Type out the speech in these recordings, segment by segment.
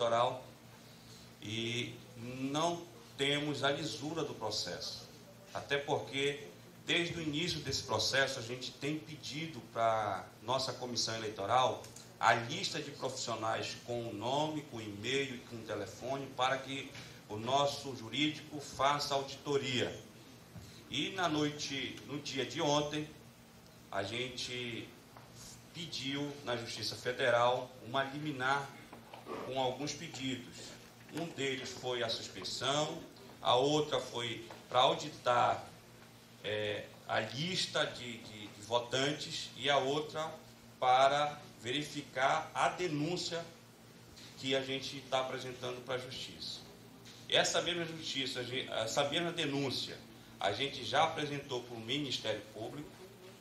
eleitoral e não temos a lisura do processo. Até porque, desde o início desse processo, a gente tem pedido para nossa comissão eleitoral a lista de profissionais com o nome, com o e-mail e com o telefone, para que o nosso jurídico faça auditoria. E no dia de ontem, a gente pediu na Justiça Federal uma liminar com alguns pedidos. Um deles foi a suspensão, a outra foi para auditar a lista de votantes e a outra para verificar a denúncia que a gente está apresentando para a Justiça. Essa mesma denúncia, a gente já apresentou para o Ministério Público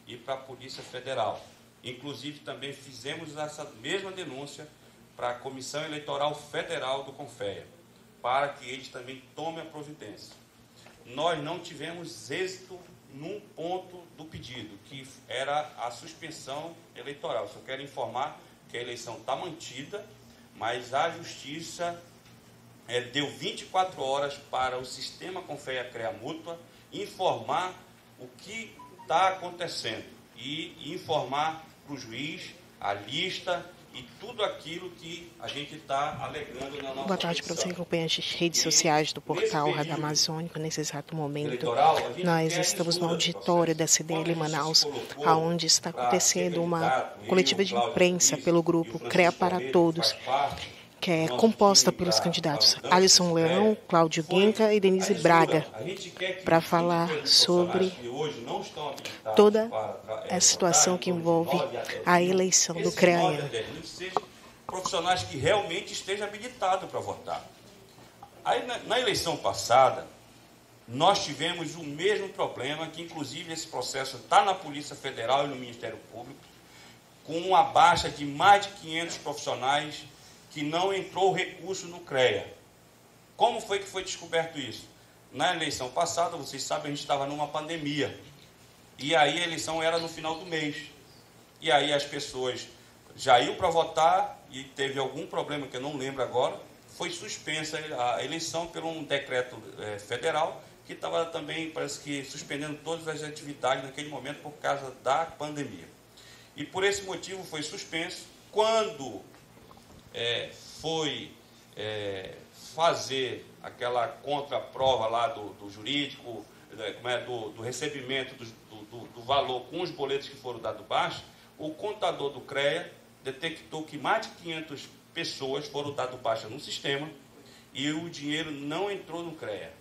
e para a Polícia Federal. Inclusive, também fizemos essa mesma denúncia para a Comissão Eleitoral Federal do CONFEA, para que eles também tomem a providência. Nós não tivemos êxito num ponto do pedido, que era a suspensão eleitoral. Só quero informar que a eleição está mantida, mas a Justiça deu 24 horas para o sistema CONFEA-CREA Mútua informar o que está acontecendo e informar para o juiz a lista e tudo aquilo que a gente está alegando na nossa Boa tarde para você que acompanha as redes sociais do portal Radar Amazônico. Nesse exato momento, nós estamos no auditório da CDL Manaus, onde está acontecendo uma coletiva de imprensa pelo grupo CREA para Todos, que é composta pelos candidatos Alisson Leão, Cláudio Guinca e Denise Braga, para falar sobre toda a situação que envolve a eleição do CREA. Profissionais que realmente estejam habilitados para votar. Aí, na eleição passada, nós tivemos o mesmo problema, que inclusive esse processo está na Polícia Federal e no Ministério Público, com uma baixa de mais de 500 profissionais que não entrou recurso no CREA. Como foi que foi descoberto isso? Na eleição passada, vocês sabem, a gente estava numa pandemia. E aí a eleição era no final do mês. E aí as pessoas já iam para votar e teve algum problema que eu não lembro agora. Foi suspensa a eleição por um decreto federal que estava também, parece que, suspendendo todas as atividades naquele momento por causa da pandemia. E por esse motivo foi suspenso. Quando foi fazer aquela contraprova lá do jurídico, do recebimento do valor com os boletos que foram dados baixo, o contador do CREA detectou que mais de 500 pessoas foram dadas baixa no sistema e o dinheiro não entrou no CREA.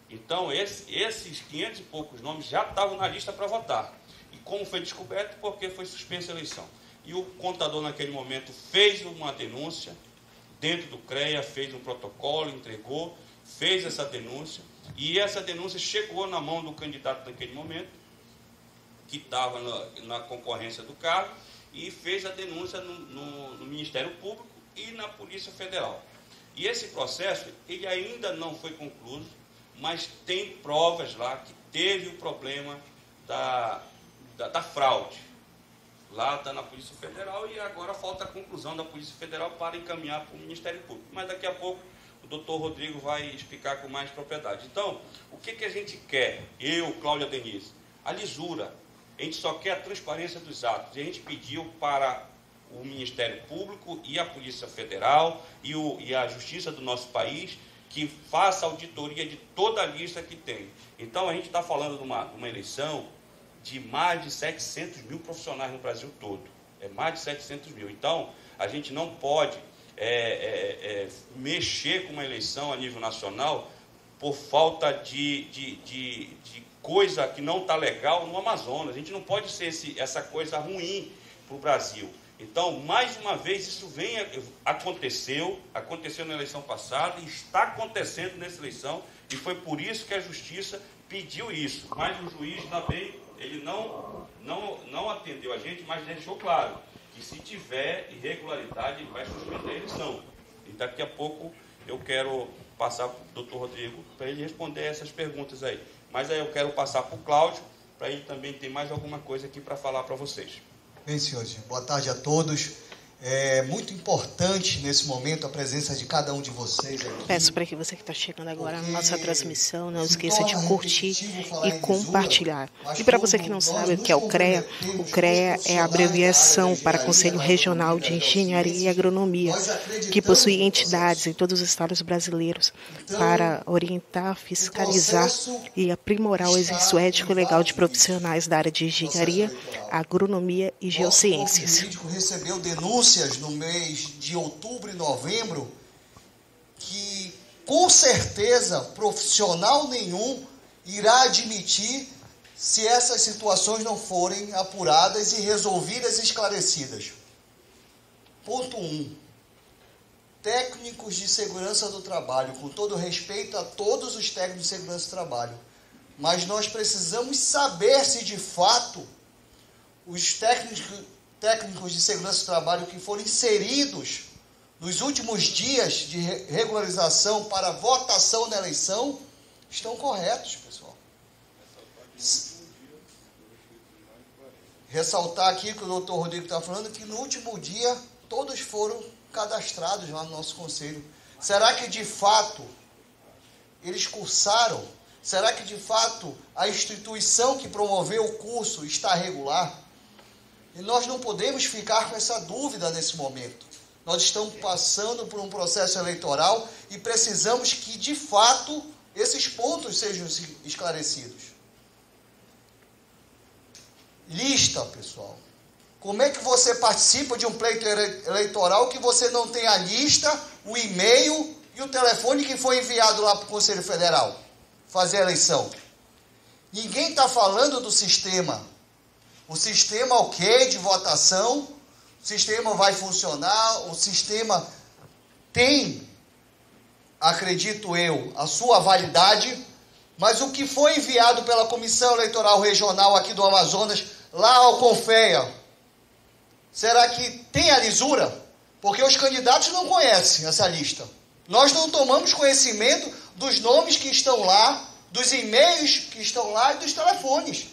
Então, esses 500 e poucos nomes já estavam na lista para votar. E como foi descoberto? Porque foi suspensa a eleição. E o contador, naquele momento, fez uma denúncia dentro do CREA, fez um protocolo, entregou, fez essa denúncia, e essa denúncia chegou na mão do candidato naquele momento, que estava na concorrência do cargo, e fez a denúncia no Ministério Público e na Polícia Federal. E esse processo, ele ainda não foi concluído, mas tem provas lá que teve o problema da fraude. Lá está na Polícia Federal e agora falta a conclusão da Polícia Federal para encaminhar para o Ministério Público. Mas daqui a pouco o doutor Rodrigo vai explicar com mais propriedade. Então, o que a gente quer? Eu, Cláudia, Denise, a lisura. A gente só quer a transparência dos atos. E a gente pediu para o Ministério Público e a Polícia Federal e a Justiça do nosso país que faça auditoria de toda a lista que tem. Então, a gente está falando de uma eleição de mais de 700 mil profissionais no Brasil todo. É mais de 700 mil. Então, a gente não pode mexer com uma eleição a nível nacional por falta de coisa que não está legal no Amazonas. A gente não pode ser essa coisa ruim para o Brasil. Então, mais uma vez, isso aconteceu na eleição passada e está acontecendo nessa eleição, e foi por isso que a Justiça pediu isso. Mas o juiz também, ele não atendeu a gente, mas deixou claro que se tiver irregularidade, ele vai suspender a eleição. E daqui a pouco eu quero passar para o doutor Rodrigo para ele responder essas perguntas aí. Mas aí eu quero passar para o Cláudio, para ele também ter mais alguma coisa aqui para falar para vocês. Bem, senhores, boa tarde a todos. É muito importante, nesse momento, a presença de cada um de vocês aqui. Peço para que você que está chegando agora na nossa transmissão não esqueça de curtir e compartilhar. E para você que não sabe o que é o CREA é a abreviação para Conselho Regional de Engenharia e Agronomia, que possui entidades em todos os estados brasileiros para orientar, fiscalizar e aprimorar o exercício ético e legal de profissionais da área de engenharia, agronomia e geociências. O jurídico recebeu denúncias no mês de outubro e novembro que, com certeza, profissional nenhum irá admitir se essas situações não forem apuradas e resolvidas e esclarecidas. Ponto 1. Técnicos de segurança do trabalho, com todo respeito a todos os técnicos de segurança do trabalho, mas nós precisamos saber se, de fato, os técnicos de segurança do trabalho que foram inseridos nos últimos dias de regularização para votação na eleição estão corretos, pessoal. Ressaltar aqui que o doutor Rodrigo está falando que no último dia todos foram cadastrados lá no nosso conselho. Será que de fato eles cursaram? Será que de fato a instituição que promoveu o curso está regular? E nós não podemos ficar com essa dúvida nesse momento. Nós estamos passando por um processo eleitoral e precisamos que, de fato, esses pontos sejam esclarecidos. Lista, pessoal. Como é que você participa de um pleito eleitoral que você não tem a lista, o e-mail e o telefone que foi enviado lá para o Conselho Federal fazer a eleição? Ninguém está falando do sistema. O sistema ok de votação, o sistema vai funcionar, o sistema tem, acredito eu, a sua validade, mas o que foi enviado pela Comissão Eleitoral Regional aqui do Amazonas, lá ao CONFEA, será que tem a lisura? Porque os candidatos não conhecem essa lista. Nós não tomamos conhecimento dos nomes que estão lá, dos e-mails que estão lá e dos telefones.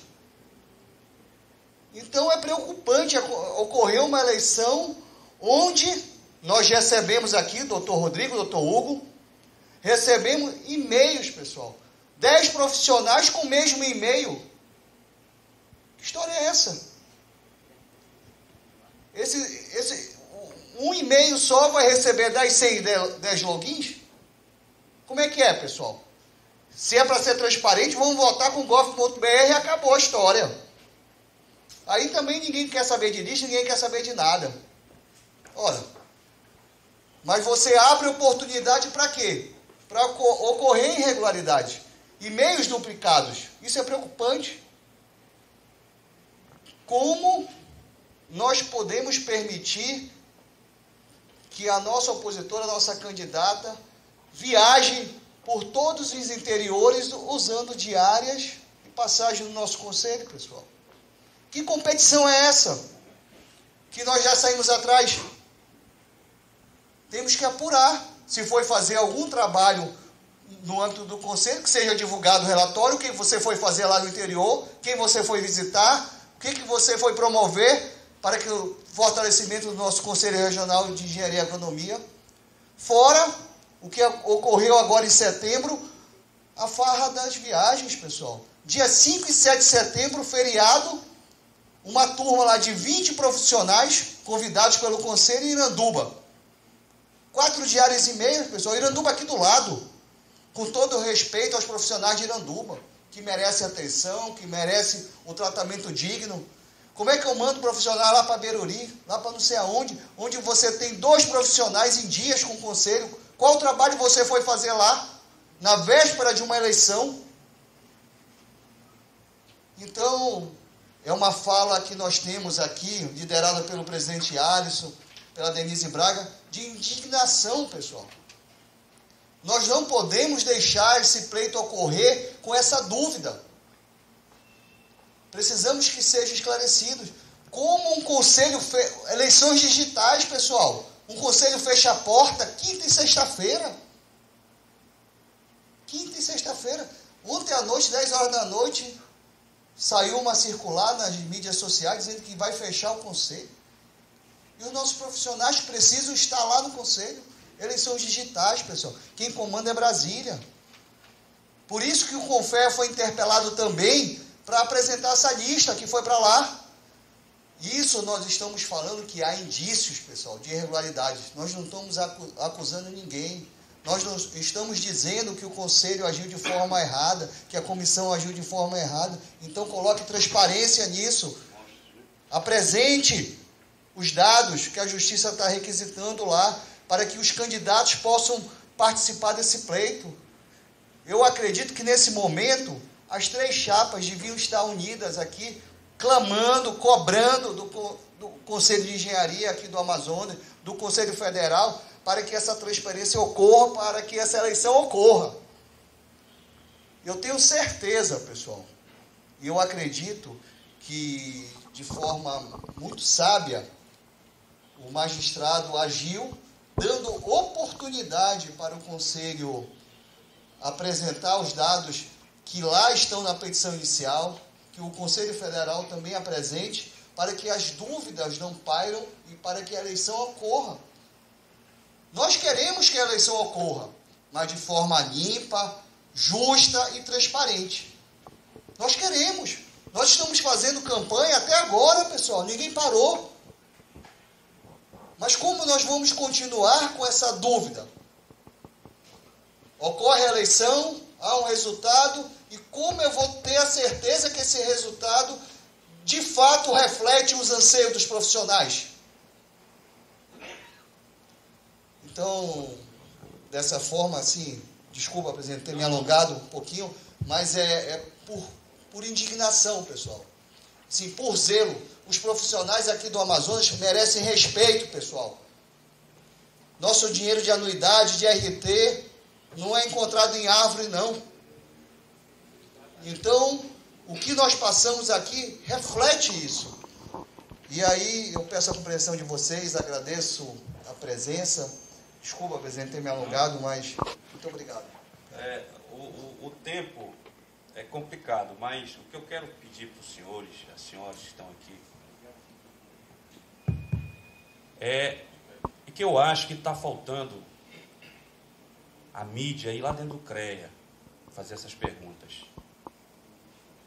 Então é preocupante ocorrer uma eleição onde nós recebemos aqui, doutor Rodrigo, doutor Hugo, recebemos e-mails, pessoal. 10 profissionais com o mesmo e-mail. Que história é essa? Um e-mail só vai receber 10 senhas e 10 logins? Como é que é, pessoal? Se é para ser transparente, vamos votar com gov.br e acabou a história. Aí também ninguém quer saber de lista, ninguém quer saber de nada. Ora, mas você abre oportunidade para quê? Para ocorrer irregularidades. E-mails duplicados. Isso é preocupante. Como nós podemos permitir que a nossa opositora, a nossa candidata, viaje por todos os interiores usando diárias e passagem no nosso conselho, pessoal? Que competição é essa? Que nós já saímos atrás? Temos que apurar. Se foi fazer algum trabalho no âmbito do conselho, que seja divulgado o relatório, o que você foi fazer lá no interior, quem você foi visitar, o que você foi promover para que o fortalecimento do nosso Conselho Regional de Engenharia e Agronomia. Fora o que ocorreu agora em setembro, a farra das viagens, pessoal. Dia 5 e 7 de setembro, feriado, uma turma lá de 20 profissionais convidados pelo Conselho em Iranduba. 4 diárias e meia, pessoal. Iranduba aqui do lado. Com todo o respeito aos profissionais de Iranduba, que merecem atenção, que merecem um tratamento digno. Como é que eu mando profissional lá para Beruri, lá para não sei aonde, onde você tem 2 profissionais em dias com o Conselho? Qual trabalho você foi fazer lá, na véspera de uma eleição? Então, é uma fala que nós temos aqui, liderada pelo presidente Alisson, pela Denise Braga, de indignação, pessoal. Nós não podemos deixar esse pleito ocorrer com essa dúvida. Precisamos que seja esclarecido. Como um conselho... Eleições digitais, pessoal. Um conselho fecha a porta quinta e sexta-feira. Quinta e sexta-feira. Ontem à noite, 10 horas da noite, saiu uma circular nas mídias sociais dizendo que vai fechar o conselho. E os nossos profissionais precisam estar lá no Conselho. Eleições digitais, pessoal. Quem comanda é Brasília. Por isso que o CONFEA foi interpelado também para apresentar essa lista que foi para lá. Isso nós estamos falando que há indícios, pessoal, de irregularidades. Nós não estamos acusando ninguém. Nós não estamos dizendo que o Conselho agiu de forma errada, que a comissão agiu de forma errada. Então coloque transparência nisso. Apresente os dados que a Justiça está requisitando lá, para que os candidatos possam participar desse pleito. Eu acredito que nesse momento, as 3 chapas deviam estar unidas aqui, clamando, cobrando do Conselho de Engenharia aqui do Amazonas, do Conselho Federal, para que essa transparência ocorra, para que essa eleição ocorra. Eu tenho certeza, pessoal, e eu acredito que, de forma muito sábia, o magistrado agiu, dando oportunidade para o Conselho apresentar os dados que lá estão na petição inicial, que o Conselho Federal também apresente, para que as dúvidas não pairam e para que a eleição ocorra. Nós queremos que a eleição ocorra, mas de forma limpa, justa e transparente. Nós queremos. Nós estamos fazendo campanha até agora, pessoal, ninguém parou. Mas como nós vamos continuar com essa dúvida? Ocorre a eleição, há um resultado, e como eu vou ter a certeza que esse resultado, de fato, reflete os anseios dos profissionais? Então, dessa forma, assim, desculpa, presidente, ter me alongado um pouquinho, mas é por indignação, pessoal. Sim, por zelo. Os profissionais aqui do Amazonas merecem respeito, pessoal. Nosso dinheiro de anuidade, de RT, não é encontrado em árvore, não. Então, o que nós passamos aqui reflete isso. E aí, eu peço a compreensão de vocês, agradeço a presença. Desculpa, presidente, ter me alongado, mas muito obrigado. O tempo é complicado, mas o que eu quero pedir para os senhores, as senhoras que estão aqui, é que eu acho que está faltando a mídia ir lá dentro do CREA fazer essas perguntas.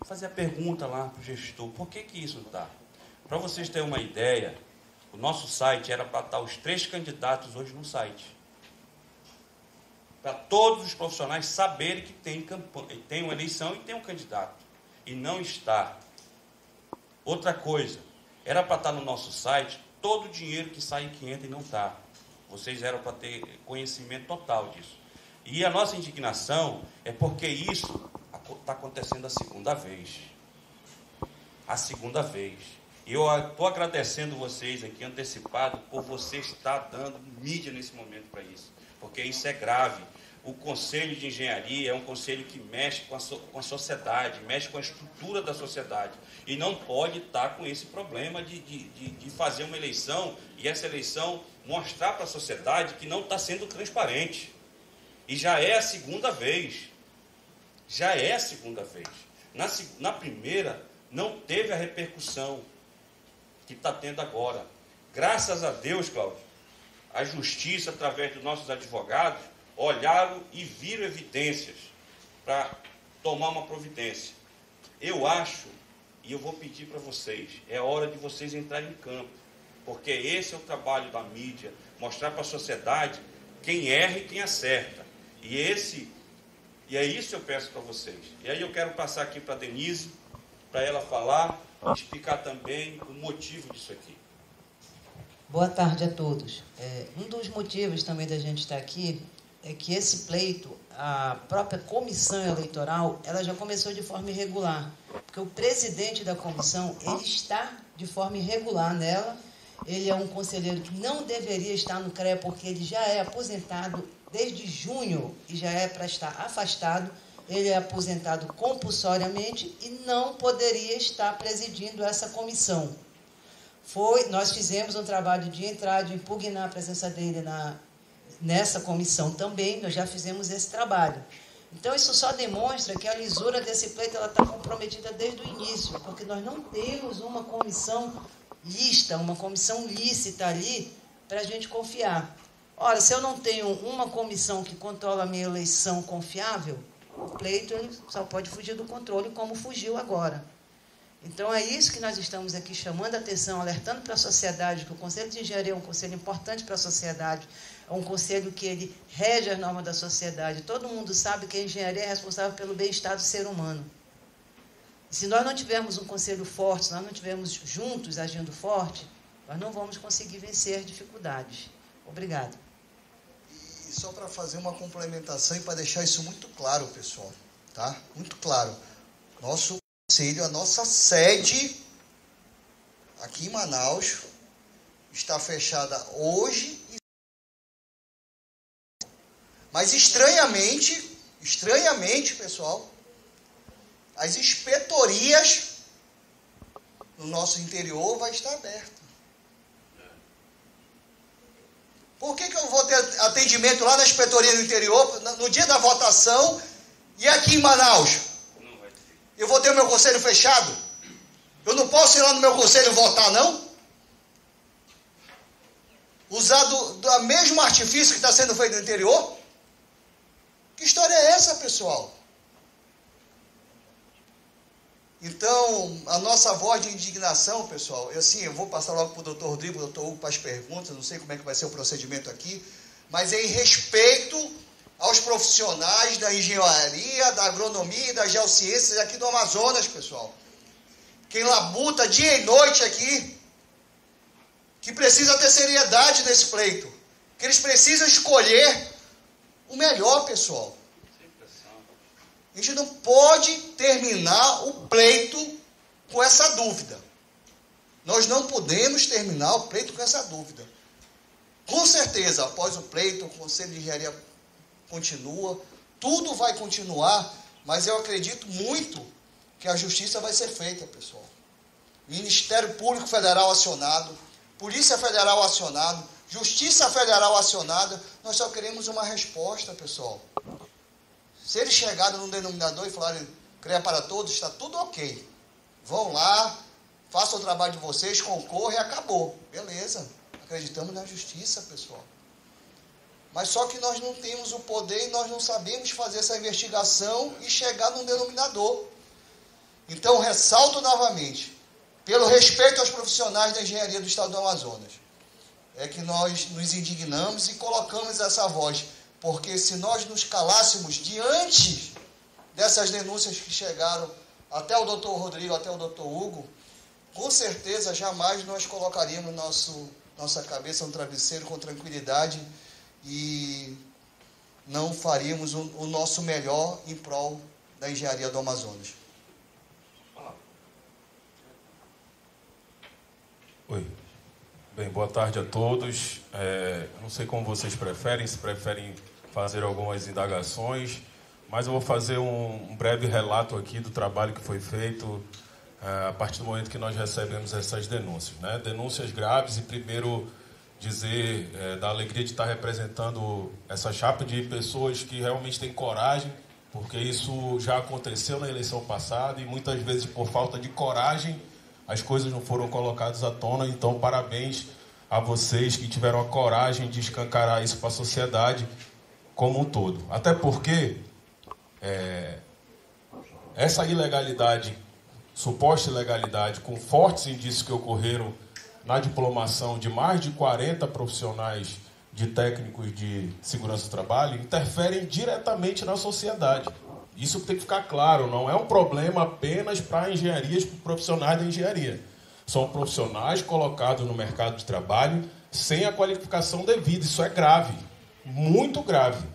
Fazer a pergunta lá para o gestor, por que isso não está? Para vocês terem uma ideia, o nosso site era para estar os 3 candidatos hoje no site. Para todos os profissionais saberem que tem uma eleição e tem um candidato. E não está. Outra coisa, era para estar no nosso site todo o dinheiro que sai e que entra e não está. Vocês eram para ter conhecimento total disso. E a nossa indignação é porque isso está acontecendo a segunda vez. A segunda vez. E eu estou agradecendo vocês aqui antecipado por vocês estar dando mídia nesse momento para isso. Porque isso é grave. O Conselho de Engenharia é um conselho que mexe com a sociedade, mexe com a estrutura da sociedade. E não pode estar com esse problema de fazer uma eleição e essa eleição mostrar para a sociedade que não está sendo transparente. E já é a segunda vez. Já é a segunda vez. Na primeira, não teve a repercussão que está tendo agora. Graças a Deus, Cláudio, a justiça, através dos nossos advogados, olharam e viram evidências para tomar uma providência. Eu acho, e eu vou pedir para vocês, é hora de vocês entrarem em campo, porque esse é o trabalho da mídia, mostrar para a sociedade quem erra e quem acerta. E é isso que eu peço para vocês. E aí eu quero passar aqui para a Denise, para ela falar e explicar também o motivo disso aqui. Boa tarde a todos. Um dos motivos também da gente estar aqui é que esse pleito, a própria comissão eleitoral, ela já começou de forma irregular, porque o presidente da comissão, ele está de forma irregular nela, ele é um conselheiro que não deveria estar no CREA, porque ele já é aposentado desde junho e já é para estar afastado, ele é aposentado compulsoriamente e não poderia estar presidindo essa comissão. Nós fizemos um trabalho de entrar, de impugnar a presença dele nessa comissão também, nós já fizemos esse trabalho. Então, isso só demonstra que a lisura desse pleito está comprometida desde o início, porque nós não temos uma comissão lista, uma comissão lícita ali, para a gente confiar. Ora, se eu não tenho uma comissão que controla a minha eleição confiável, o pleito ele só pode fugir do controle, como fugiu agora. Então, é isso que nós estamos aqui chamando a atenção, alertando para a sociedade, que o Conselho de Engenharia é um conselho importante para a sociedade, é um conselho que ele rege as normas da sociedade. Todo mundo sabe que a engenharia é responsável pelo bem-estar do ser humano. E se nós não tivermos um conselho forte, se nós não tivermos juntos agindo forte, nós não vamos conseguir vencer as dificuldades. Obrigado. E só para fazer uma complementação e para deixar isso muito claro, pessoal, tá? Muito claro. Nosso conselho, a nossa sede aqui em Manaus está fechada hoje. Mas estranhamente, pessoal, as inspetorias no nosso interior vai estar aberta. Por que eu vou ter atendimento lá na inspetoria do interior no dia da votação e aqui em Manaus? Eu vou ter o meu conselho fechado? Eu não posso ir lá no meu conselho votar, não? Usar do mesmo artifício que está sendo feito no interior? Que história é essa, pessoal? Então, a nossa voz de indignação, pessoal, eu vou passar logo para o doutor Rodrigo, para o doutor Hugo, para as perguntas, não sei como é que vai ser o procedimento aqui, mas é em respeito aos profissionais da engenharia, da agronomia e das geociências aqui do Amazonas, pessoal. Quem labuta dia e noite aqui, que precisa ter seriedade nesse pleito, que eles precisam escolher o melhor, pessoal. A gente não pode terminar o pleito com essa dúvida. Nós não podemos terminar o pleito com essa dúvida. Com certeza, após o pleito, o Conselho de Engenharia continua, tudo vai continuar, mas eu acredito muito que a justiça vai ser feita, pessoal. Ministério Público Federal acionado, Polícia Federal acionado, Justiça Federal acionada, nós só queremos uma resposta, pessoal. Se eles chegarem num denominador e falarem, CREA para todos, está tudo ok. Vão lá, façam o trabalho de vocês, concorram e acabou. Beleza, acreditamos na justiça, pessoal. Mas só que nós não temos o poder e nós não sabemos fazer essa investigação e chegar num denominador. Então, ressalto novamente, pelo respeito aos profissionais da engenharia do Estado do Amazonas, é que nós nos indignamos e colocamos essa voz, porque se nós nos calássemos diante dessas denúncias que chegaram até o doutor Rodrigo, até o doutor Hugo, com certeza jamais nós colocaríamos nossa cabeça no travesseiro com tranquilidade e não faríamos o nosso melhor em prol da engenharia do Amazonas. Oi. Bem, boa tarde a todos. Não sei como vocês preferem, se preferem fazer algumas indagações, mas eu vou fazer um breve relato aqui do trabalho que foi feito a partir do momento que nós recebemos essas denúncias, né? Denúncias graves e, primeiro, dizer da alegria de estar representando essa chapa de pessoas que realmente têm coragem, porque isso já aconteceu na eleição passada e muitas vezes por falta de coragem as coisas não foram colocadas à tona. Então, parabéns a vocês que tiveram a coragem de escancarar isso para a sociedade como um todo. Até porque essa ilegalidade, suposta ilegalidade, com fortes indícios que ocorreram na diplomação de mais de 40 profissionais de técnicos de segurança do trabalho, interferem diretamente na sociedade. Isso tem que ficar claro, não é um problema apenas para engenharias, para profissionais da engenharia. São profissionais colocados no mercado de trabalho sem a qualificação devida. Isso é grave, muito grave.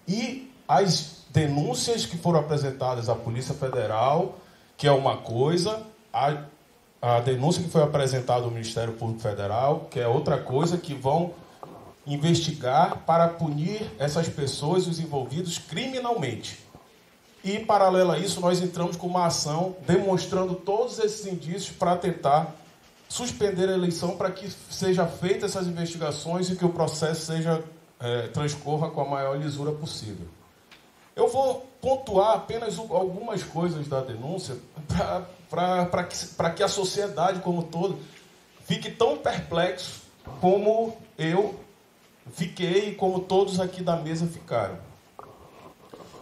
E as denúncias que foram apresentadas à Polícia Federal, que é uma coisa, a denúncia que foi apresentada ao Ministério Público Federal, que é outra coisa, que vão investigar para punir essas pessoas, os envolvidos, criminalmente. E, paralelo a isso, nós entramos com uma ação demonstrando todos esses indícios para tentar suspender a eleição para que seja feitas essas investigações e que o processo transcorra com a maior lisura possível. Eu vou pontuar apenas algumas coisas da denúncia para que a sociedade como um todo fique tão perplexo como eu fiquei e como todos aqui da mesa ficaram.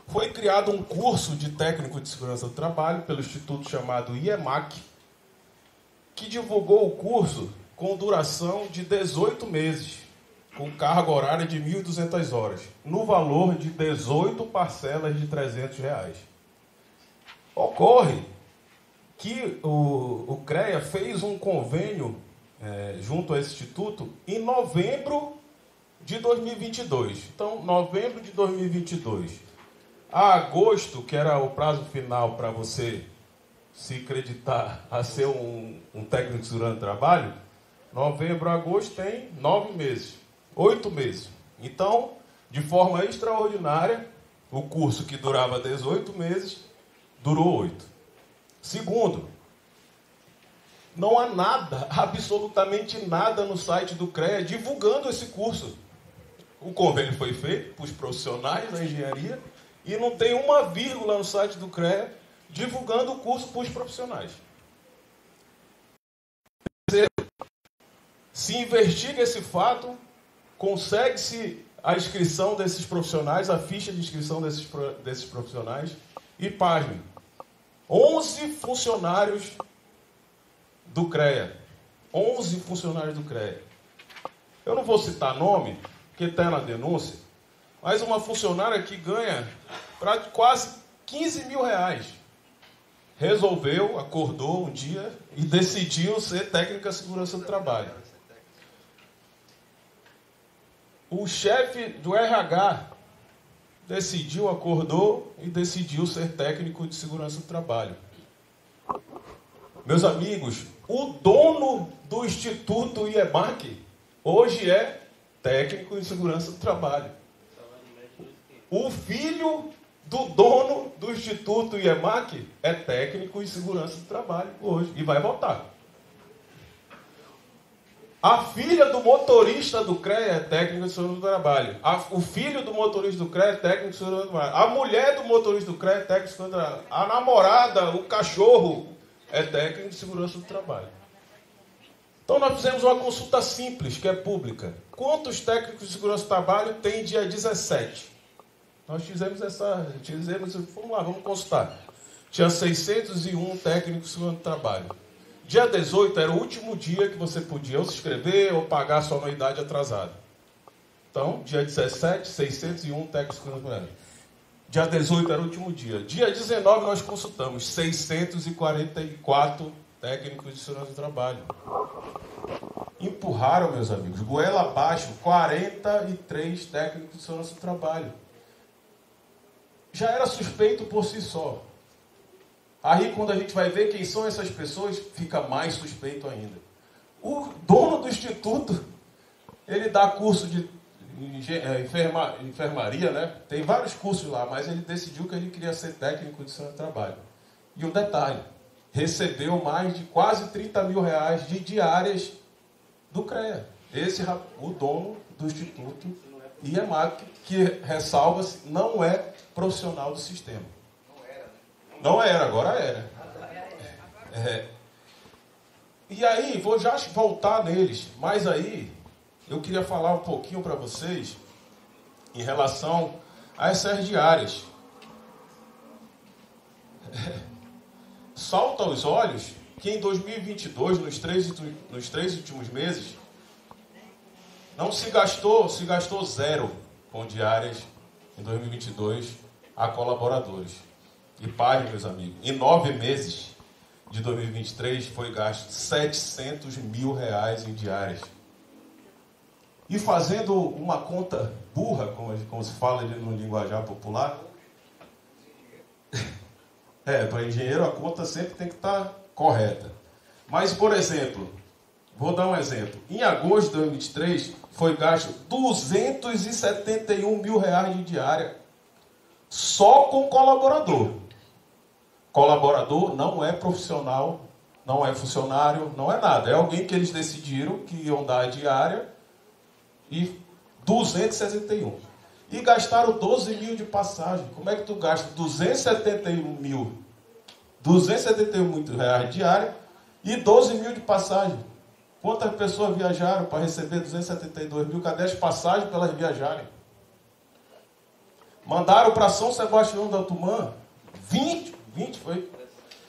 Foi criado um curso de técnico de segurança do trabalho pelo instituto chamado IEMAC, que divulgou o curso com duração de 18 meses, com carga horária de 1.200 horas, no valor de 18 parcelas de R$300. Ocorre que o CREA fez um convênio junto a esse instituto em novembro de 2022. Então, novembro de 2022 a agosto, que era o prazo final para você se acreditar a ser um técnico de segurança do trabalho, novembro a agosto tem 9 meses, 8 meses. Então, de forma extraordinária, o curso que durava 18 meses, durou 8. Segundo, não há nada, absolutamente nada no site do CREA divulgando esse curso. O convênio foi feito para os profissionais da engenharia e não tem uma vírgula no site do CREA divulgando o curso para os profissionais. Se investiga esse fato, consegue-se a inscrição desses profissionais, a ficha de inscrição desses profissionais, e pasmem, 11 funcionários do CREA. 11 funcionários do CREA. Eu não vou citar nome, porque está na denúncia, mas uma funcionária que ganha quase R$15.000 resolveu, acordou um dia e decidiu ser técnica de segurança do trabalho. O chefe do RH decidiu, acordou e decidiu ser técnico de segurança do trabalho. Meus amigos, o dono do Instituto IEMAC hoje é técnico de segurança do trabalho. O filho do dono do Instituto IEMAC é técnico de segurança do trabalho hoje e vai votar. A filha do motorista do CREA é técnica de segurança do trabalho. O filho do motorista do CREA é técnico de segurança do trabalho. A mulher do motorista do CREA é técnico de segurança do trabalho. A namorada, o cachorro, é técnico de segurança do trabalho. Então nós fizemos uma consulta simples, que é pública. Quantos técnicos de segurança do trabalho tem dia 17? Nós fizemos vamos lá, vamos consultar. Tinha 601 técnicos de segurança do trabalho. Dia 18 era o último dia que você podia ou se inscrever ou pagar a sua anuidade atrasada. Então, dia 17, 601 técnicos de segurança do trabalho. Dia 18 era o último dia. Dia 19 nós consultamos 644 técnicos de segurança do trabalho. Empurraram, meus amigos, goela abaixo, 43 técnicos de segurança do trabalho. Já era suspeito por si só. Aí, quando a gente vai ver quem são essas pessoas, fica mais suspeito ainda. O dono do instituto, ele dá curso de enfermaria, né? Tem vários cursos lá, mas ele decidiu que ele queria ser técnico de segurança do trabalho. E um detalhe, recebeu mais de quase R$30.000 de diárias do CREA. O dono do Instituto IEMAC, que, ressalva-se, não é profissional do sistema. Não era, agora era. E aí, vou já voltar neles, mas aí eu queria falar um pouquinho para vocês em relação a essas diárias. Salta aos olhos que em 2022, nos três últimos meses, não se gastou zero com diárias em 2022 a colaboradores. E pare, meus amigos, em 9 meses de 2023 foi gasto R$700.000 em diárias. E fazendo uma conta burra, como se fala no linguajar popular, para engenheiro a conta sempre tem que estar correta. Mas, por exemplo, vou dar um exemplo. Em agosto de 2023 foi gasto R$271.000 de diária só com colaborador. Colaborador não é profissional, não é funcionário, não é nada. É alguém que eles decidiram que iam dar a diária e 261. E gastaram 12 mil de passagem. Como é que tu gasta 271 mil reais de diária e 12 mil de passagem? Quantas pessoas viajaram para receber 272 mil? Cadê as passagens para elas viajarem? Mandaram para São Sebastião da Tumã 20 foi?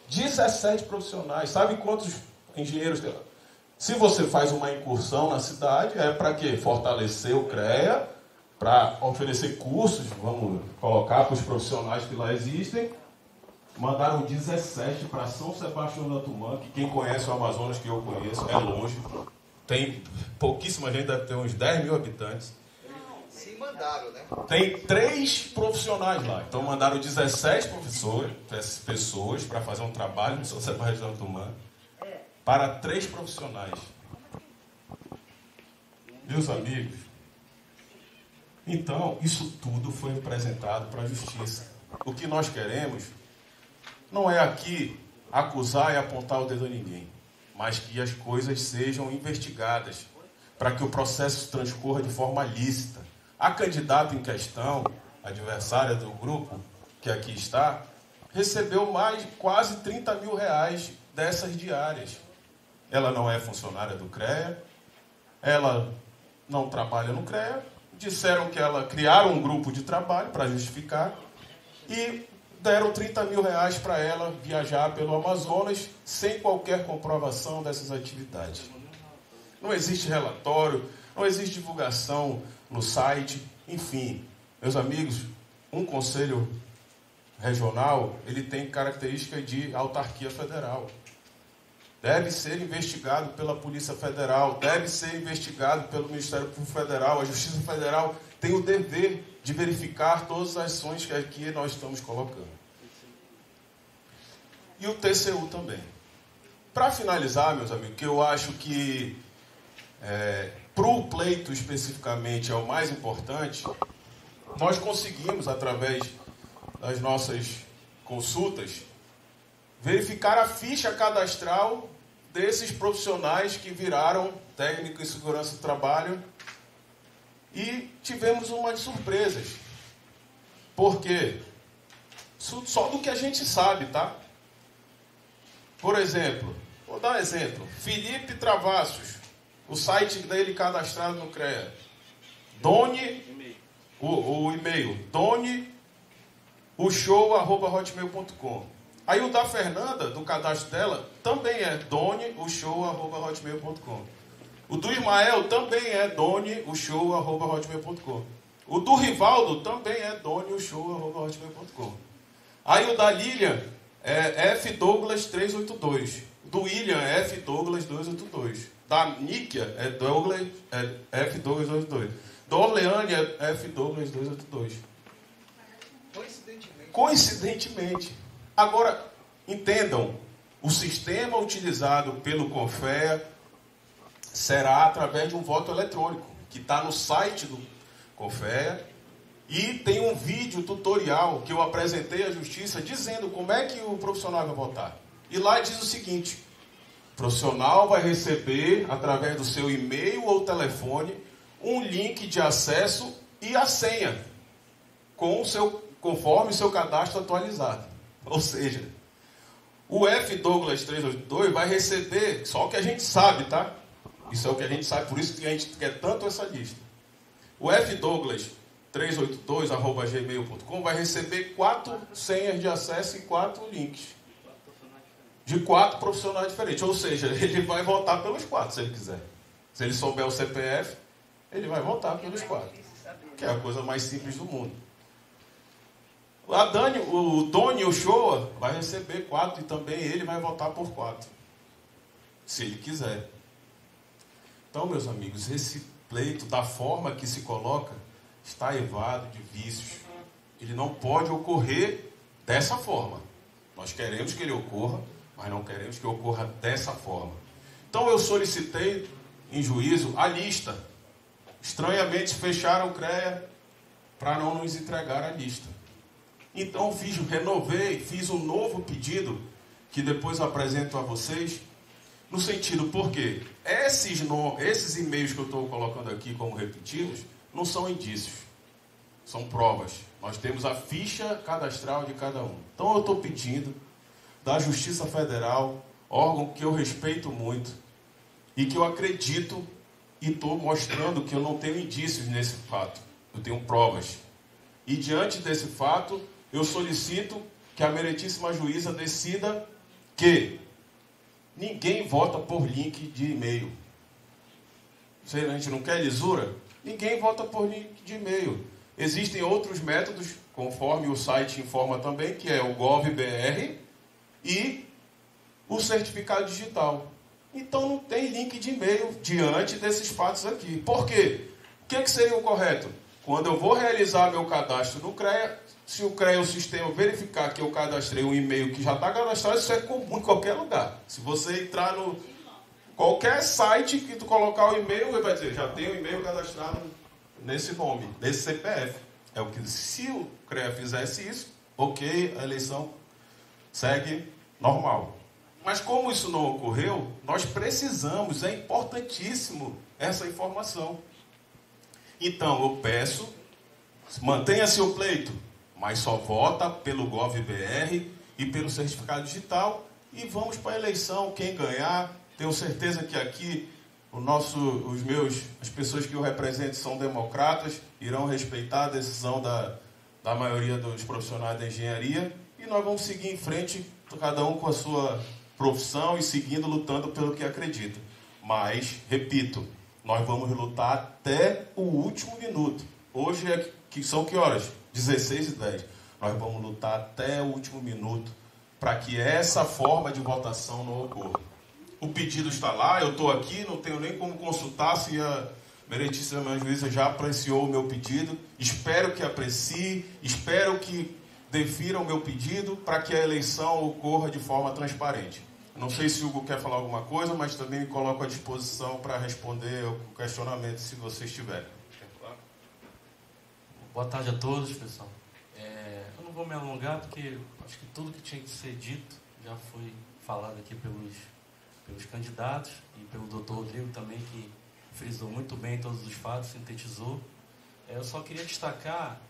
17 profissionais. Sabe quantos engenheiros tem lá? Se você faz uma incursão na cidade, é para quê? Fortalecer o CREA, para oferecer cursos, vamos colocar para os profissionais que lá existem. Mandaram 17 para São Sebastião da Tumã, que quem conhece o Amazonas, que eu conheço, é longe. Tem pouquíssima gente, deve ter uns 10 mil habitantes. Sim, mandaram, né? Tem 3 profissionais lá. Então mandaram 17 pessoas para fazer um trabalho no São Sebastião da Tumã para 3 profissionais. Meus amigos, então isso tudo foi apresentado para a justiça. O que nós queremos não é aqui acusar e apontar o dedo a ninguém, mas que as coisas sejam investigadas para que o processo transcorra de forma lícita. A candidata em questão, adversária do grupo, que aqui está, recebeu mais de quase 30 mil reais dessas diárias. Ela não é funcionária do CREA, ela não trabalha no CREA, disseram que ela criaram um grupo de trabalho para justificar e deram 30 mil reais para ela viajar pelo Amazonas sem qualquer comprovação dessas atividades. Não existe relatório, não existe divulgação no site, enfim. Meus amigos, um conselho regional, ele tem característica de autarquia federal. Deve ser investigado pela Polícia Federal, deve ser investigado pelo Ministério Público Federal. A Justiça Federal tem o dever de verificar todas as ações que aqui nós estamos colocando. E o TCU também. Para finalizar, meus amigos, que eu acho que para o pleito especificamente é o mais importante, nós conseguimos, através das nossas consultas, verificar a ficha cadastral desses profissionais que viraram técnico em segurança do trabalho e tivemos umas surpresas. Por quê? Só do que a gente sabe, tá? Por exemplo, vou dar um exemplo. Felipe Travassos, o site dele cadastrado no CREA. Doni, o e-mail, doni@hotmail.com. Aí o da Fernanda, do cadastro dela, também é doni@hotmail.com. O do Ismael também é doni@hotmail.com. O do Rivaldo também é doni@hotmail.com. Aí o da Lilian é fdouglas382. Do William é fdouglas282. Da Níquia é fdouglas282. Do Orleane é fdouglas282. Coincidentemente. Agora, entendam, o sistema utilizado pelo CONFEA será através de um voto eletrônico, que está no site do CONFEA, e tem um vídeo tutorial que eu apresentei à Justiça dizendo como é que o profissional vai votar. E lá diz o seguinte: o profissional vai receber, através do seu e-mail ou telefone, um link de acesso e a senha, conforme o seu cadastro atualizado. Ou seja, o fdouglas382 vai receber, só o que a gente sabe, tá? Isso é o que a gente sabe, por isso que a gente quer tanto essa lista. O fdouglas382@gmail.com vai receber 4 senhas de acesso e 4 links. De 4 profissionais diferentes. Ou seja, ele vai votar pelos 4, se ele quiser. Se ele souber o CPF, ele vai votar pelos 4. Que é a coisa mais simples do mundo. O Doni Ochoa vai receber 4 e também ele vai votar por 4. Se ele quiser. Então, meus amigos, esse pleito, da forma que se coloca, está evado de vícios. Ele não pode ocorrer dessa forma. Nós queremos que ele ocorra, mas não queremos que ocorra dessa forma. Então, eu solicitei em juízo a lista. Estranhamente, fecharam o CREA para não nos entregar a lista. Então, renovei, fiz um novo pedido, que depois apresento a vocês, no sentido, porque esses e-mails que eu estou colocando aqui como repetidos, não são indícios, são provas. Nós temos a ficha cadastral de cada um. Então, eu estou pedindo da Justiça Federal, órgão que eu respeito muito, e que eu acredito e estou mostrando que eu não tenho indícios nesse fato. Eu tenho provas. E diante desse fato, eu solicito que a meritíssima juíza decida que ninguém vota por link de e-mail. Se a gente não quer lisura, ninguém vota por link de e-mail. Existem outros métodos, conforme o site informa também, que é o GovBR e o certificado digital. Então não tem link de e-mail diante desses fatos aqui. Por quê? O que seria o correto? Quando eu vou realizar meu cadastro no CREA, se o CREA, o sistema, verificar que eu cadastrei um e-mail que já está cadastrado, isso é comum em qualquer lugar. Se você entrar no qualquer site que tu colocar o e-mail, ele vai dizer, já tem o e-mail cadastrado nesse nome, nesse CPF. É o que, se o CREA fizesse isso, ok, a eleição segue normal. Mas como isso não ocorreu, nós precisamos, é importantíssimo essa informação. Então, eu peço, mantenha seu pleito, mas só vota pelo GovBR e pelo certificado digital e vamos para a eleição. Quem ganhar, tenho certeza que aqui as pessoas que eu represento são democratas, irão respeitar a decisão da maioria dos profissionais da engenharia e nós vamos seguir em frente, cada um com a sua profissão e seguindo, lutando pelo que acredita. Mas, repito, nós vamos lutar até o último minuto. Hoje são que horas? 16h10. Nós vamos lutar até o último minuto para que essa forma de votação não ocorra. O pedido está lá, eu estou aqui, não tenho nem como consultar se a meritíssima juíza já apreciou o meu pedido. Espero que aprecie, espero que defira o meu pedido para que a eleição ocorra de forma transparente. Não sei se o Hugo quer falar alguma coisa, mas também me coloco à disposição para responder o questionamento, se vocês tiverem. Boa tarde a todos, pessoal. Eu não vou me alongar, porque acho que tudo que tinha que ser dito já foi falado aqui pelos candidatos e pelo doutor Rodrigo também, que frisou muito bem todos os fatos, sintetizou. Eu só queria destacar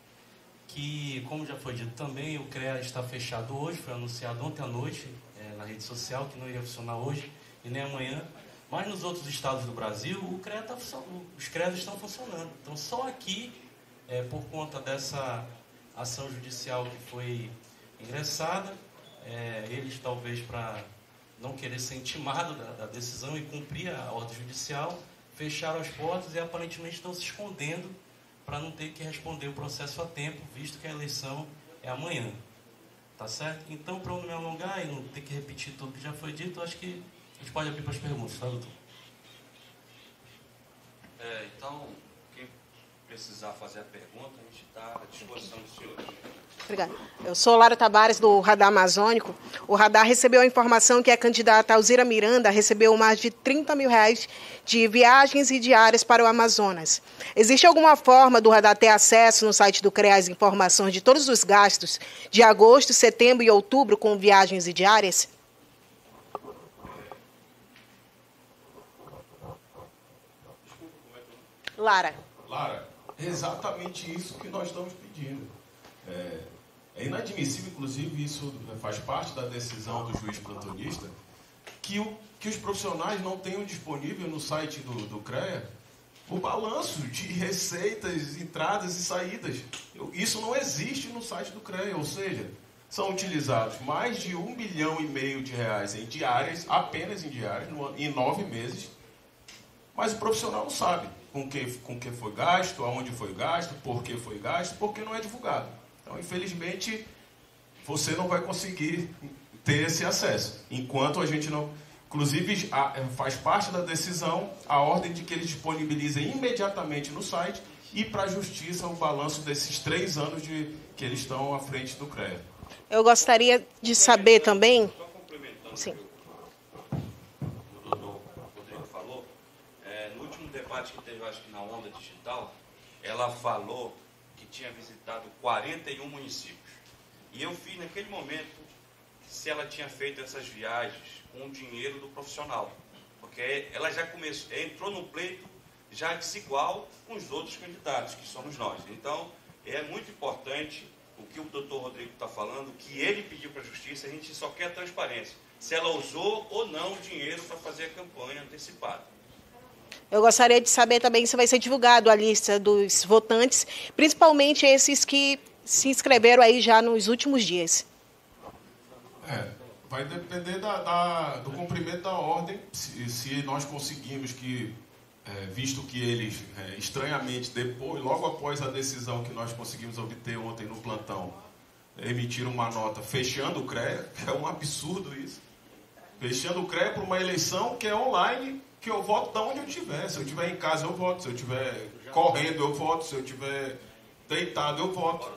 que, como já foi dito também, o CREA está fechado hoje, foi anunciado ontem à noite na rede social, que não iria funcionar hoje e nem amanhã, mas nos outros estados do Brasil, o CREA os CREAs estão funcionando. Então, só aqui, por conta dessa ação judicial que foi ingressada, eles talvez para não querer ser intimado da decisão e cumprir a ordem judicial, fecharam as portas e aparentemente estão se escondendo para não ter que responder o processo a tempo, visto que a eleição é amanhã. Tá certo? Então, para eu não me alongar e não ter que repetir tudo que já foi dito, acho que a gente pode abrir para as perguntas, tá, doutor? Então, quem precisar fazer a pergunta, a gente está à disposição dos senhores. Obrigada. Eu sou Lara Tavares, do Radar Amazônico. O Radar recebeu a informação que a candidata Alzira Miranda recebeu mais de R$30 mil de viagens e diárias para o Amazonas. Existe alguma forma do Radar ter acesso no site do CREA às informações de todos os gastos de agosto, setembro e outubro com viagens e diárias? Lara, é exatamente isso que nós estamos pedindo. É inadmissível, inclusive, isso faz parte da decisão do juiz plantonista, que os profissionais não tenham disponível no site do CREA o balanço de receitas, entradas e saídas. Isso não existe no site do CREA, ou seja, são utilizados mais de R$1,5 milhão em diárias, apenas em diárias, em 9 meses, mas o profissional não sabe com que foi gasto, aonde foi gasto, por que foi gasto, porque não é divulgado. Então, infelizmente, você não vai conseguir ter esse acesso, enquanto a gente não... Inclusive, faz parte da decisão a ordem de que eles disponibilizem imediatamente no site e para a Justiça o balanço desses 3 anos que eles estão à frente do CREA. Eu gostaria de saber também... Só complementando. Sim. O doutor Rodrigo falou, no último debate que teve, acho que na Onda Digital, ela falou que tinha visitado 41 municípios. E eu fiz naquele momento se ela tinha feito essas viagens com o dinheiro do profissional. Porque ela já entrou no pleito já desigual com os outros candidatos, que somos nós. Então, é muito importante o que o doutor Rodrigo está falando, que ele pediu para a Justiça, a gente só quer transparência. Se ela usou ou não o dinheiro para fazer a campanha antecipada. Eu gostaria de saber também se vai ser divulgado a lista dos votantes, principalmente esses que se inscreveram aí já nos últimos dias. Vai depender do cumprimento da ordem. Se nós conseguimos que, visto que eles, estranhamente, logo após a decisão que nós conseguimos obter ontem no plantão, emitiram uma nota fechando o CREA, que é um absurdo isso. Fechando o CREA para uma eleição que é online, que eu voto de onde eu estiver. Se eu estiver em casa, eu voto. Se eu estiver correndo, eu voto. Se eu estiver deitado, eu voto.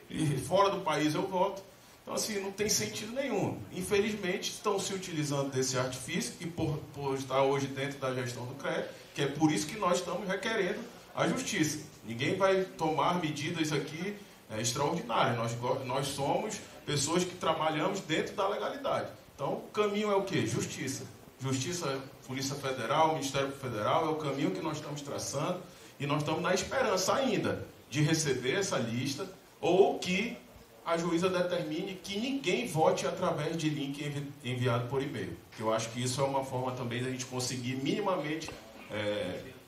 E fora do país, eu voto. Então, assim, não tem sentido nenhum. Infelizmente, estão se utilizando desse artifício e por estar hoje dentro da gestão do CREA, que é por isso que nós estamos requerendo a justiça. Ninguém vai tomar medidas aqui extraordinárias. Nós somos pessoas que trabalhamos dentro da legalidade. Então, o caminho é o quê? Justiça. Justiça, Polícia Federal, Ministério Federal, é o caminho que nós estamos traçando e nós estamos na esperança ainda de receber essa lista ou que a juíza determine que ninguém vote através de link enviado por e-mail. Eu acho que isso é uma forma também da gente conseguir minimamente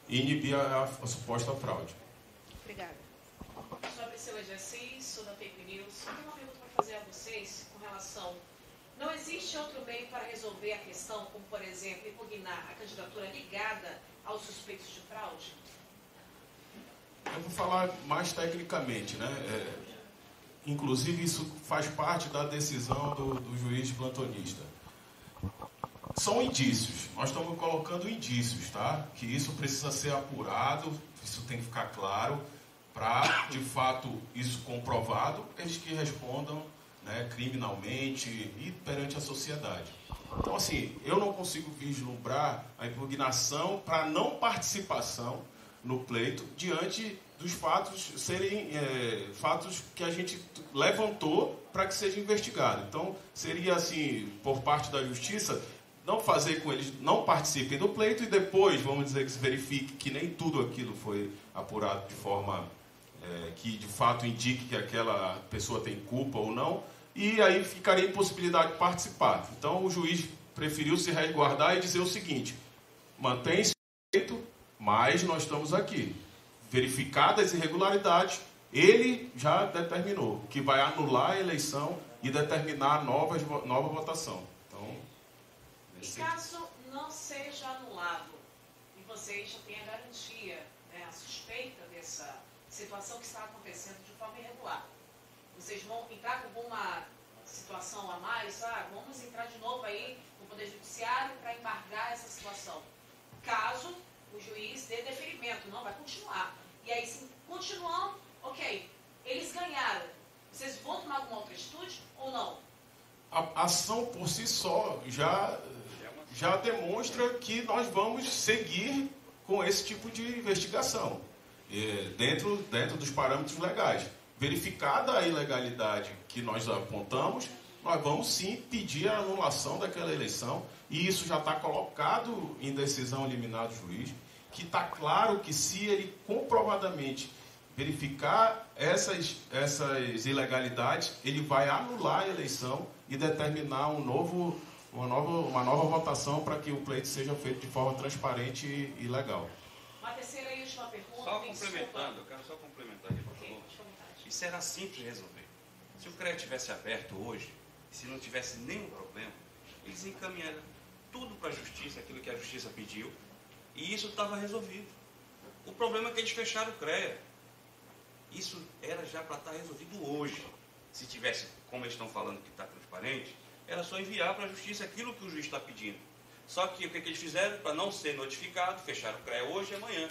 inibir a suposta fraude. Obrigada. Sou a Priscila de Assis, sou da Fake News. Eu tenho uma pergunta para fazer a vocês com relação... Não existe outro meio para resolver a questão, como, por exemplo, impugnar a candidatura ligada aos suspeitos de fraude? Eu vou falar mais tecnicamente, né? Inclusive, isso faz parte da decisão do juiz plantonista. São indícios. Nós estamos colocando indícios, tá? Que isso precisa ser apurado, isso tem que ficar claro, para, de fato, isso comprovado, eles que respondam, né, criminalmente e perante a sociedade. Então, assim, eu não consigo vislumbrar a impugnação para não participação no pleito diante dos fatos serem fatos que a gente levantou para que seja investigado. Então, seria assim, por parte da justiça, não fazer com eles não participem do pleito e depois, vamos dizer, que se verifique que nem tudo aquilo foi apurado de forma que de fato indique que aquela pessoa tem culpa ou não, e aí ficaria impossibilidade de participar. Então, o juiz preferiu se resguardar e dizer o seguinte: mantém-se o pleito, mas nós estamos aqui. Verificadas as irregularidades, ele já determinou que vai anular a eleição e determinar nova votação. Então, e caso não seja anulado, e vocês já têm a garantia, né, a suspeita dessa situação que está acontecendo de forma irregular, vocês vão entrar com alguma situação a mais? Vamos entrar de novo aí no Poder Judiciário para embargar essa situação. Caso o juiz dê deferimento, não vai continuar. E aí, se continuando, ok, eles ganharam. Vocês vão tomar alguma outra atitude ou não? A ação por si só já demonstra que nós vamos seguir com esse tipo de investigação, dentro dos parâmetros legais. Verificada a ilegalidade que nós apontamos, nós vamos sim pedir a anulação daquela eleição, e isso já está colocado em decisão liminar do juiz, que está claro que se ele comprovadamente verificar essas ilegalidades, ele vai anular a eleição e determinar uma nova votação para que o pleito seja feito de forma transparente e legal. Uma terceira e última pergunta. Só complementando, eu quero só complementar aqui, por favor. Isso era simples de resolver. Se o CREA tivesse aberto hoje, se não tivesse nenhum problema, eles encaminharam tudo para a justiça, aquilo que a justiça pediu, e isso estava resolvido. O problema é que eles fecharam o CREA. Isso era já para estar resolvido hoje. Se tivesse, como eles estão falando que está transparente, era só enviar para a justiça aquilo que o juiz está pedindo. Só que o que eles fizeram? Para não ser notificado, fecharam o CREA hoje e amanhã.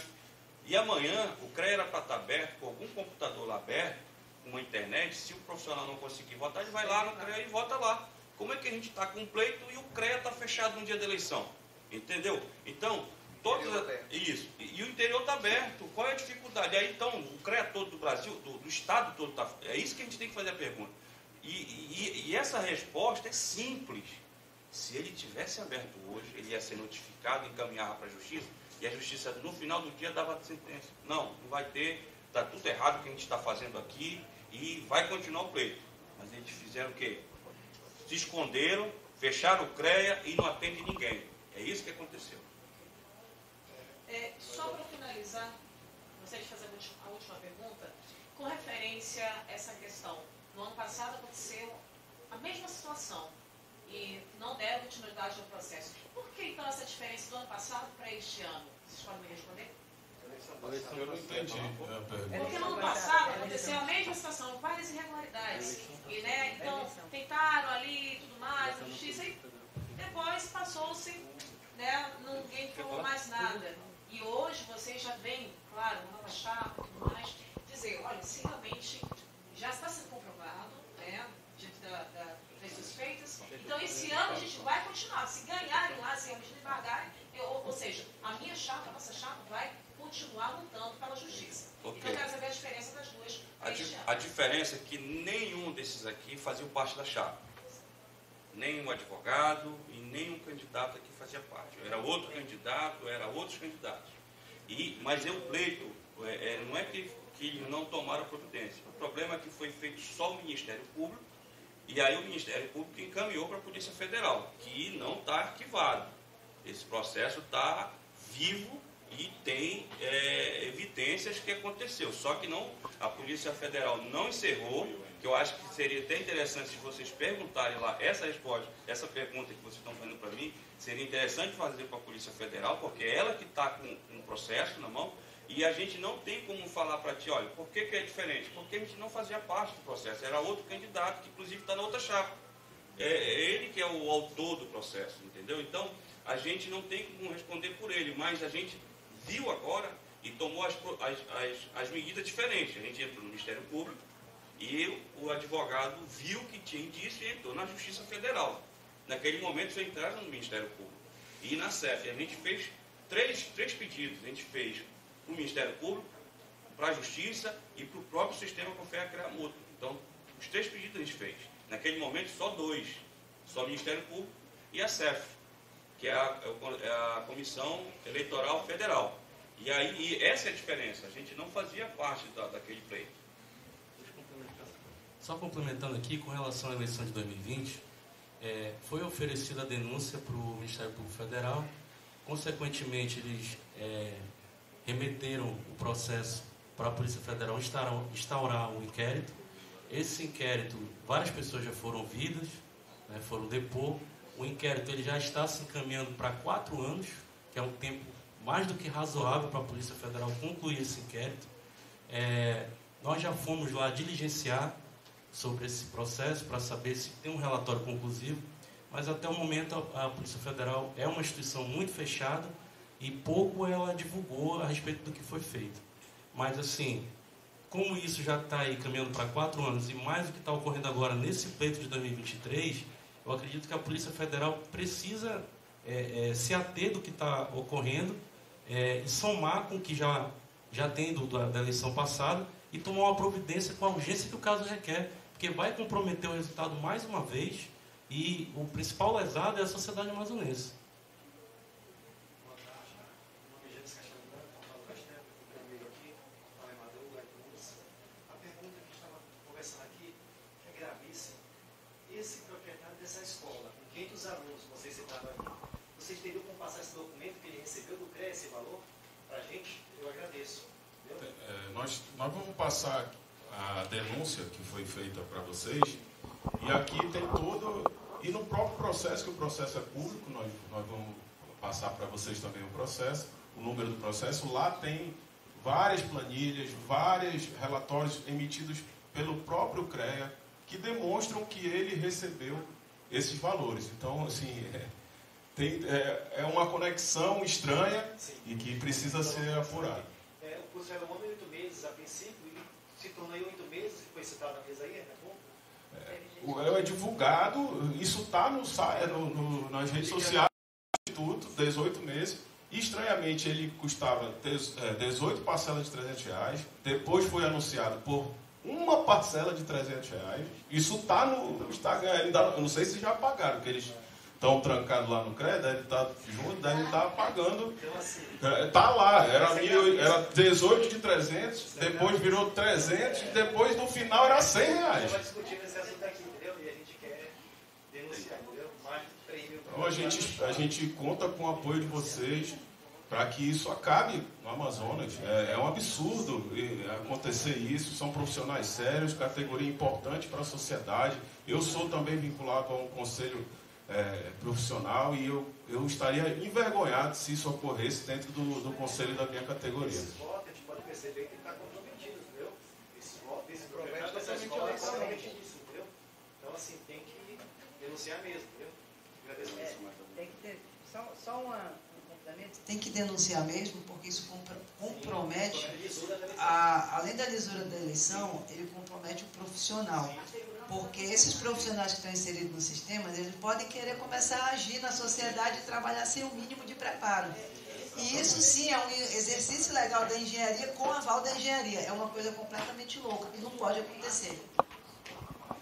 E amanhã o CREA era para estar aberto, com algum computador lá aberto, com uma internet. Se o profissional não conseguir votar, ele vai lá no CREA e vota lá. Como é que a gente está com um pleito e o CREA está fechado no dia da eleição? Entendeu? Então, isso. E o interior está aberto. Qual é a dificuldade? Aí, então, o CREA todo do Brasil, do Estado todo, está... É isso que a gente tem que fazer a pergunta. E essa resposta é simples. Se ele tivesse aberto hoje, ele ia ser notificado, encaminhava para a Justiça, e a Justiça, no final do dia, dava a sentença. Não vai ter, está tudo errado o que a gente está fazendo aqui, e vai continuar o pleito. Mas eles fizeram o quê? Se esconderam, fecharam o CREA e não atende ninguém. É isso que aconteceu. Só para finalizar, gostaria de fazer a última pergunta, com referência a essa questão. No ano passado aconteceu a mesma situação e não deram continuidade ao processo. Por que, então, essa diferença do ano passado para este ano? Vocês podem me responder? Eu não entendi a pergunta. Porque no ano passado aconteceu a mesma situação, várias irregularidades. E, né, então, tentaram ali e tudo mais, a justiça, e depois passou-se, né, ninguém falou mais nada. E hoje vocês já vêm, claro, uma nova chapa e tudo mais, dizer, olha, se realmente já está sendo comprovado, né, diante das suspeitas, então esse ano a gente vai continuar. Se ganharem lá, se realmente devagarem, ou seja, a minha chapa, a nossa chapa vai continuar lutando pela justiça. Okay. Então eu quero saber a diferença das duas. A diferença é que nenhum desses aqui fazia parte da chapa. Nem um advogado e nem um candidato aqui fazia parte. Era outro candidato, era outros candidatos. Mas o pleito, não é que eles não tomaram providência. O problema é que foi feito só o Ministério Público, e aí o Ministério Público encaminhou para a Polícia Federal, que não está arquivado. Esse processo está vivo e tem evidências que aconteceu. Só que a Polícia Federal não encerrou, que eu acho que seria até interessante se vocês perguntarem lá essa pergunta que vocês estão fazendo para mim, seria interessante fazer para a Polícia Federal, porque é ela que está com um processo na mão, e a gente não tem como falar para ti, olha, por que é diferente? Porque a gente não fazia parte do processo, era outro candidato, que inclusive está na outra chapa. É ele que é o autor do processo, entendeu? Então, a gente não tem como responder por ele, mas a gente viu agora e tomou as medidas diferentes. A gente entrou no Ministério Público e o advogado viu que tinha indício e entrou na Justiça Federal. Naquele momento, já entraram no Ministério Público. E na CEF, a gente fez três pedidos. A gente fez para o Ministério Público, para a Justiça e para o próprio sistema Confea-CREA-Mútua. Então, os 3 pedidos a gente fez. Naquele momento, só 2. Só o Ministério Público e a CEF, que é a Comissão Eleitoral Federal. E aí, essa é a diferença. A gente não fazia parte daquele pleito. Só complementando aqui, com relação à eleição de 2020, foi oferecida a denúncia para o Ministério Público Federal. Consequentemente, eles remeteram o processo para a Polícia Federal instaurar um inquérito. Esse inquérito, várias pessoas já foram ouvidas, né, foram depor. O inquérito ele já está se encaminhando para 4 anos, que é um tempo mais do que razoável para a Polícia Federal concluir esse inquérito. Nós já fomos lá diligenciar sobre esse processo para saber se tem um relatório conclusivo, mas até o momento a Polícia Federal é uma instituição muito fechada e pouco ela divulgou a respeito do que foi feito. Mas assim, como isso já está aí caminhando para 4 anos e mais o que está ocorrendo agora nesse pleito de 2023, eu acredito que a Polícia Federal precisa se ater do que está ocorrendo e somar com o que já tem da eleição passada e tomar uma providência com a urgência que o caso requer, porque vai comprometer o resultado mais uma vez e o principal lesado é a sociedade amazonense. Esse proprietário dessa escola, com 500 alunos, vocês citaram aqui, vocês teriam como passar esse documento que ele recebeu do CREA, esse valor, para a gente? Eu agradeço. Nós vamos passar a denúncia que foi feita para vocês, e aqui tem todo, e no próprio processo, que o processo é público, nós vamos passar para vocês também o processo, o número do processo, lá tem várias planilhas, vários relatórios emitidos pelo próprio CREA, que demonstram que ele recebeu esses valores. Então, assim, é uma conexão estranha. Sim. E que precisa ser apurada. O curso era 8 meses a princípio, e se tornou 8 meses, foi citado na mesa aí, né? É divulgado, isso está nas redes sociais do Instituto, 18 meses. E, estranhamente, ele custava 18 parcelas de R$300, depois foi anunciado por uma parcela de R$300. Isso está no Instagram. Eu não sei se já pagaram, porque eles estão trancados lá no CREA, devem estar juntos, devem estar pagando. Está lá, era 18 de 300, depois virou 300, e depois no final era R$100. Estava discutindo esse assunto aqui, entendeu? E a gente quer denunciar, entendeu? Mais de 3 mil. Então a gente conta com o apoio de vocês para que isso acabe no Amazonas. É um absurdo acontecer isso. São profissionais sérios, categoria importante para a sociedade. Eu sou também vinculado a um conselho profissional e eu estaria envergonhado se isso ocorresse dentro do conselho da minha categoria. Esses votos, a gente pode perceber que está comprometido, entendeu? Esse voto, esse projeto dessa escola é exatamente isso, entendeu? Então, assim, tem que denunciar mesmo, entendeu? Agradeço isso, tem que ter só um complemento. Tem que denunciar mesmo, porque isso compromete, além da lisura da eleição, ele compromete o profissional. Porque esses profissionais que estão inseridos no sistema, eles podem querer começar a agir na sociedade e trabalhar sem o mínimo de preparo. E isso sim é um exercício legal da engenharia com aval da engenharia. É uma coisa completamente louca e não pode acontecer.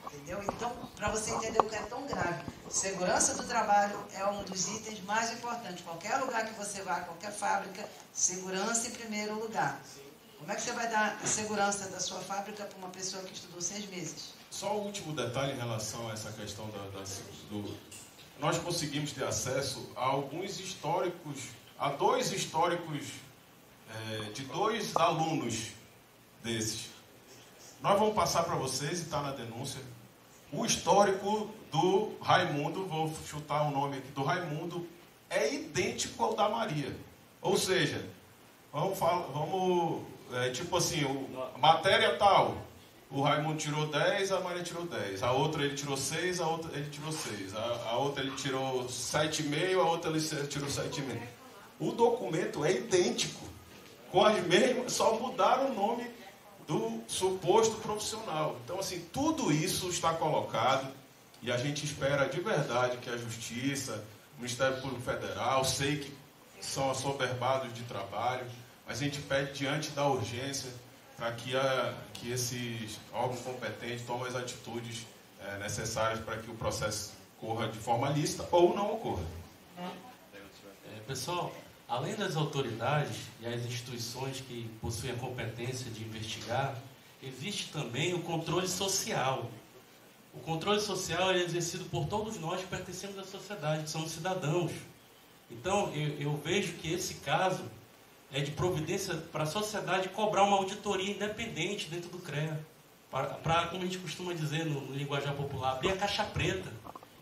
Entendeu? Então, para você entender o que é tão grave, segurança do trabalho é um dos itens mais importantes. Qualquer lugar que você vá, qualquer fábrica, segurança em primeiro lugar. Como é que você vai dar a segurança da sua fábrica para uma pessoa que estudou 6 meses? Só o último detalhe em relação a essa questão nós conseguimos ter acesso a alguns históricos, a 2 históricos de 2 alunos desses. Nós vamos passar para vocês, e está na denúncia, o histórico do Raimundo, vou chutar o nome aqui, do Raimundo, é idêntico ao da Maria. Ou seja, tipo assim, matéria tal, o Raimundo tirou 10, a Maria tirou 10. A outra ele tirou 6, a outra ele tirou 6. A outra ele tirou 7,5, a outra ele tirou 7,5. O documento é idêntico, com as mesmas, só mudaram o nome do suposto profissional. Então, assim, tudo isso está colocado e a gente espera de verdade que a Justiça, o Ministério Público Federal, sei que são assoberbados de trabalho, mas a gente pede diante da urgência para que esses órgãos competentes tomem as atitudes necessárias para que o processo corra de forma lícita ou não ocorra. Pessoal, além das autoridades e as instituições que possuem a competência de investigar, existe também o controle social. O controle social é exercido por todos nós que pertencemos à sociedade, que somos cidadãos. Então, eu vejo que esse caso é de providência para a sociedade cobrar uma auditoria independente dentro do CREA. Para, como a gente costuma dizer no linguajar popular, abrir a caixa preta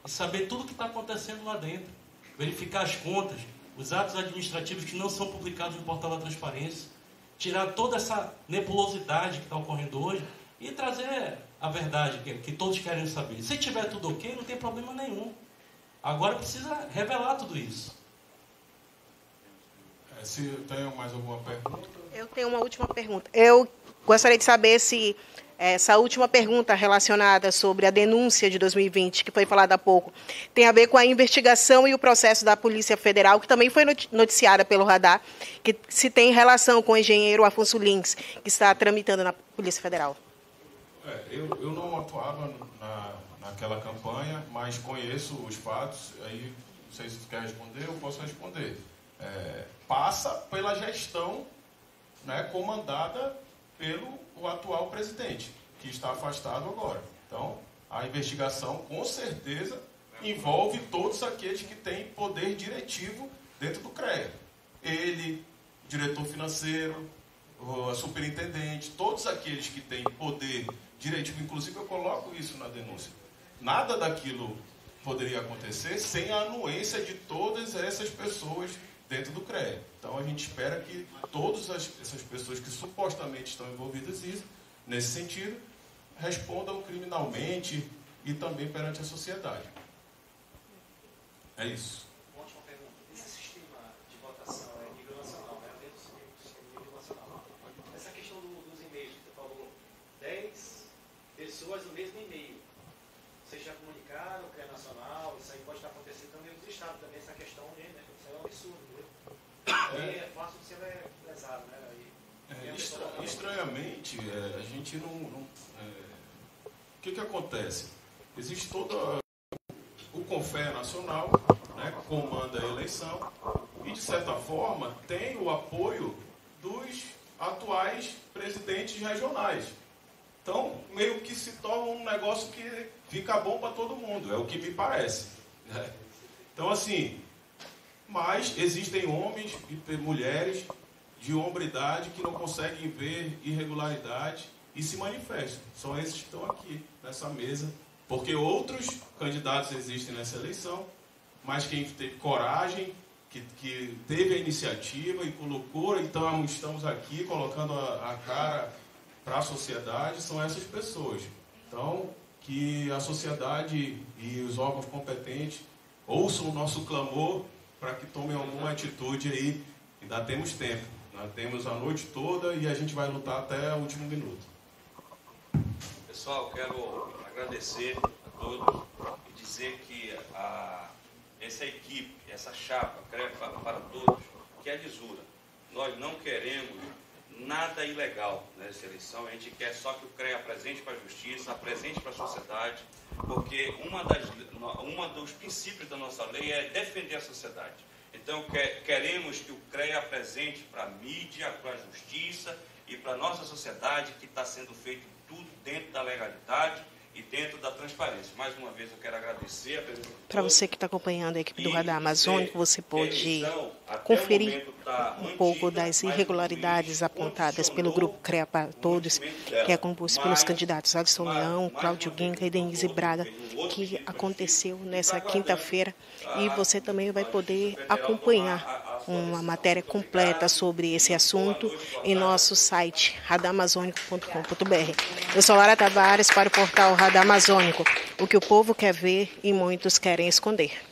e saber tudo o que está acontecendo lá dentro. Verificar as contas, os atos administrativos que não são publicados no portal da transparência, tirar toda essa nebulosidade que está ocorrendo hoje e trazer a verdade que todos querem saber. Se tiver tudo ok, não tem problema nenhum. Agora precisa revelar tudo isso. Se tem mais alguma pergunta? Eu tenho uma última pergunta. Eu gostaria de saber se essa última pergunta relacionada sobre a denúncia de 2020, que foi falada há pouco, tem a ver com a investigação e o processo da Polícia Federal, que também foi noticiada pelo Radar, que se tem relação com o engenheiro Afonso Lins, que está tramitando na Polícia Federal. Eu não atuava naquela campanha, mas conheço os fatos. Aí, não sei se você quer responder, eu posso responder. Passa pela gestão, né, comandada pelo atual presidente, que está afastado agora. Então, a investigação, com certeza, envolve todos aqueles que têm poder diretivo dentro do CREA. Ele, o diretor financeiro, a superintendente, todos aqueles que têm poder diretivo, inclusive eu coloco isso na denúncia. Nada daquilo poderia acontecer sem a anuência de todas essas pessoas dentro do CREA. Então, a gente espera que todas essas pessoas que supostamente estão envolvidas nesse sentido, respondam criminalmente e também perante a sociedade. É isso. Uma última pergunta. Esse sistema de votação é nível nacional, né? Dentro do sistema nível nacional. Essa questão dos e-mails, que você falou, 10 pessoas no mesmo e-mail. Vocês já comunicaram, o CREA Nacional, isso aí pode estar acontecendo também nos estados, também essa questão, né? Isso é um absurdo, entendeu? É fácil de ser lesado, né? Estranhamente, a gente não... o que acontece? Existe todo o CONFEA Nacional, né, que comanda a eleição, e, de certa forma, tem o apoio dos atuais presidentes regionais. Então, meio que se torna um negócio que fica bom para todo mundo, é o que me parece. Né? Então, assim... Mas existem homens e mulheres de hombridade que não conseguem ver irregularidade e se manifestam. São esses que estão aqui nessa mesa, porque outros candidatos existem nessa eleição, mas quem teve coragem, que teve a iniciativa e colocou, então estamos aqui colocando a cara para a sociedade, são essas pessoas. Então, que a sociedade e os órgãos competentes ouçam o nosso clamor para que tomem alguma atitude aí. Ainda temos tempo, nós temos a noite toda e a gente vai lutar até o último minuto. Pessoal, quero agradecer a todos e dizer que essa equipe, essa chapa, CREA para Todos, que é a lisura. Nós não queremos nada ilegal nessa eleição, a gente quer só que o CREA apresente para a justiça, apresente para a sociedade, porque uma dos princípios da nossa lei é defender a sociedade. Então, queremos que o CREA apresente para a mídia, para a justiça e para a nossa sociedade que está sendo feito tudo dentro da legalidade e dentro da transparência. Mais uma vez eu quero agradecer a presença de todos. Para você que está acompanhando a equipe do Radar Amazônico, você pode conferir um pouco das irregularidades apontadas pelo grupo CREA para Todos, que é composto pelos candidatos Alisson Leão, Cláudio Guinca e Denise Braga, que aconteceu nessa quinta-feira. E você também vai poder acompanhar uma matéria completa sobre esse assunto em nosso site radaramazônico.com.br. Eu sou Lara Tavares para o portal Radar Amazônico, o que o povo quer ver e muitos querem esconder.